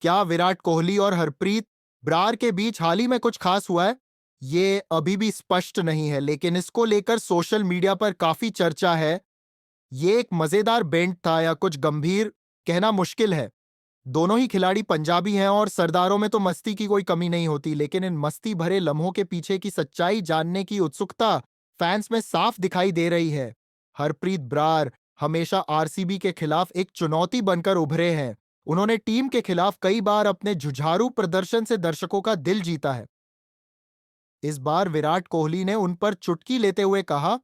क्या विराट कोहली और हरप्रीत ब्रार के बीच हाल ही में कुछ खास हुआ है? ये अभी भी स्पष्ट नहीं है, लेकिन इसको लेकर सोशल मीडिया पर काफी चर्चा है। ये एक मजेदार बेंट था या कुछ गंभीर, कहना मुश्किल है। दोनों ही खिलाड़ी पंजाबी हैं और सरदारों में तो मस्ती की कोई कमी नहीं होती, लेकिन इन मस्ती भरे लम्हों के पीछे की सच्चाई जानने की उत्सुकता फैंस में साफ दिखाई दे रही है। हरप्रीत ब्रार हमेशा आरसीबी के खिलाफ एक चुनौती बनकर उभरे हैं। उन्होंने टीम के खिलाफ कई बार अपने जुझारू प्रदर्शन से दर्शकों का दिल जीता है। इस बार विराट कोहली ने उन पर चुटकी लेते हुए कहा,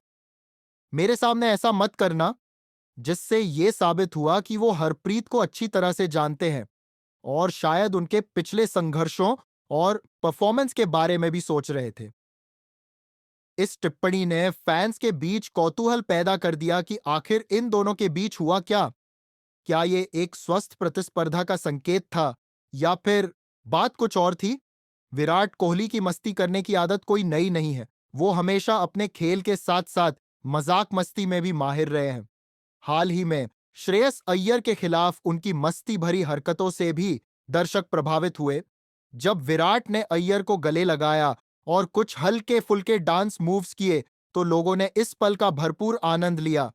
मेरे सामने ऐसा मत करना, जिससे यह साबित हुआ कि वो हरप्रीत को अच्छी तरह से जानते हैं और शायद उनके पिछले संघर्षों और परफॉर्मेंस के बारे में भी सोच रहे थे। इस टिप्पणी ने फैंस के बीच कौतूहल पैदा कर दिया कि आखिर इन दोनों के बीच हुआ क्या। क्या ये एक स्वस्थ प्रतिस्पर्धा का संकेत था या फिर बात कुछ और थी? विराट कोहली की मस्ती करने की आदत कोई नई नहीं है। वो हमेशा अपने खेल के साथ साथ मजाक मस्ती में भी माहिर रहे हैं। हाल ही में श्रेयस अय्यर के खिलाफ उनकी मस्ती भरी हरकतों से भी दर्शक प्रभावित हुए। जब विराट ने अय्यर को गले लगाया और कुछ हल्के फुल्के डांस मूव्स किए, तो लोगों ने इस पल का भरपूर आनंद लिया।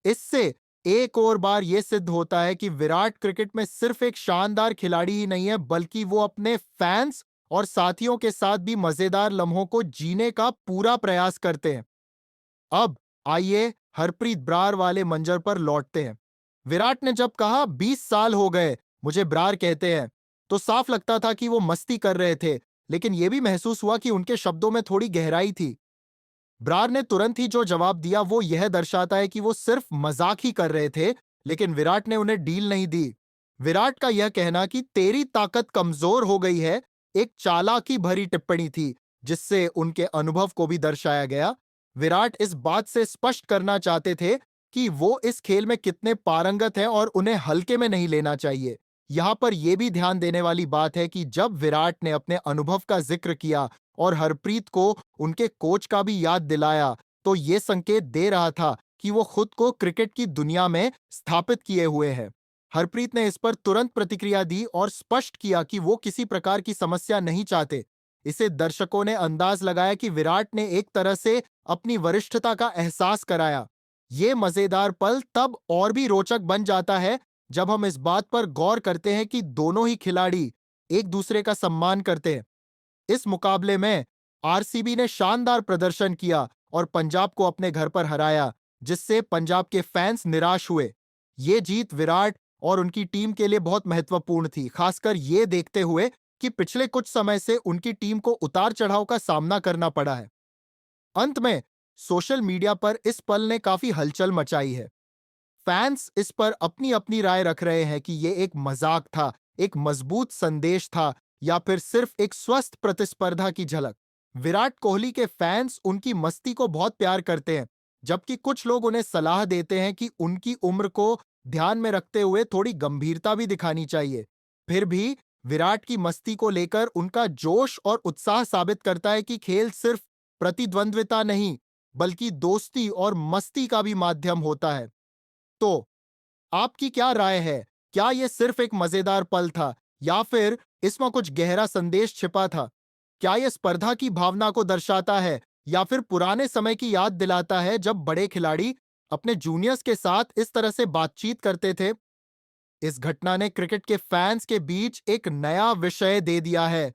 इससे एक और बार यह सिद्ध होता है कि विराट क्रिकेट में सिर्फ एक शानदार खिलाड़ी ही नहीं है, बल्कि वो अपने फैंस और साथियों के साथ भी मजेदार लम्हों को जीने का पूरा प्रयास करते हैं। अब आइए हरप्रीत ब्रार वाले मंजर पर लौटते हैं। विराट ने जब कहा 20 साल हो गए मुझे ब्रार कहते हैं, तो साफ लगता था कि वो मस्ती कर रहे थे, लेकिन यह भी महसूस हुआ कि उनके शब्दों में थोड़ी गहराई थी। ब्रार ने तुरंत ही जो जवाब दिया वो यह दर्शाता है कि वो सिर्फ मजाक ही कर रहे थे, लेकिन विराट ने उन्हें डील नहीं दी। विराट का यह कहना कि तेरी ताकत कमजोर हो गई है एक चालाकी भरी टिप्पणी थी, जिससे उनके अनुभव को भी दर्शाया गया। विराट इस बात से स्पष्ट करना चाहते थे कि वो इस खेल में कितने पारंगत हैं और उन्हें हल्के में नहीं लेना चाहिए। यहां पर यह भी ध्यान देने वाली बात है कि जब विराट ने अपने अनुभव का जिक्र किया और हरप्रीत को उनके कोच का भी याद दिलाया, तो यह संकेत दे रहा था कि वो खुद को क्रिकेट की दुनिया में स्थापित किए हुए हैं। हरप्रीत ने इस पर तुरंत प्रतिक्रिया दी और स्पष्ट किया कि वो किसी प्रकार की समस्या नहीं चाहते। इसे दर्शकों ने अंदाज लगाया कि विराट ने एक तरह से अपनी वरिष्ठता का एहसास कराया। ये मजेदार पल तब और भी रोचक बन जाता है जब हम इस बात पर गौर करते हैं कि दोनों ही खिलाड़ी एक दूसरे का सम्मान करते हैं। इस मुकाबले में आरसीबी ने शानदार प्रदर्शन किया और पंजाब को अपने घर पर हराया, जिससे पंजाब के फैंस निराश हुए। ये जीत विराट और उनकी टीम के लिए बहुत महत्वपूर्ण थी, खासकर ये देखते हुए कि पिछले कुछ समय से उनकी टीम को उतार चढ़ाव का सामना करना पड़ा है। अंत में सोशल मीडिया पर इस पल ने काफी हलचल मचाई है। फैंस इस पर अपनी अपनी राय रख रहे हैं कि यह एक मजाक था, एक मजबूत संदेश था, या फिर सिर्फ एक स्वस्थ प्रतिस्पर्धा की झलक। विराट कोहली के फैंस उनकी मस्ती को बहुत प्यार करते हैं, जबकि कुछ लोग उन्हें सलाह देते हैं कि उनकी उम्र को ध्यान में रखते हुए थोड़ी गंभीरता भी दिखानी चाहिए। फिर भी विराट की मस्ती को लेकर उनका जोश और उत्साह साबित करता है कि खेल सिर्फ प्रतिद्वंद्विता नहीं, बल्कि दोस्ती और मस्ती का भी माध्यम होता है। तो आपकी क्या राय है? क्या यह सिर्फ एक मजेदार पल था या फिर इसमें कुछ गहरा संदेश छिपा था? क्या यह स्पर्धा की भावना को दर्शाता है या फिर पुराने समय की याद दिलाता है जब बड़े खिलाड़ी अपने जूनियर्स के साथ इस तरह से बातचीत करते थे? इस घटना ने क्रिकेट के फैंस के बीच एक नया विषय दे दिया है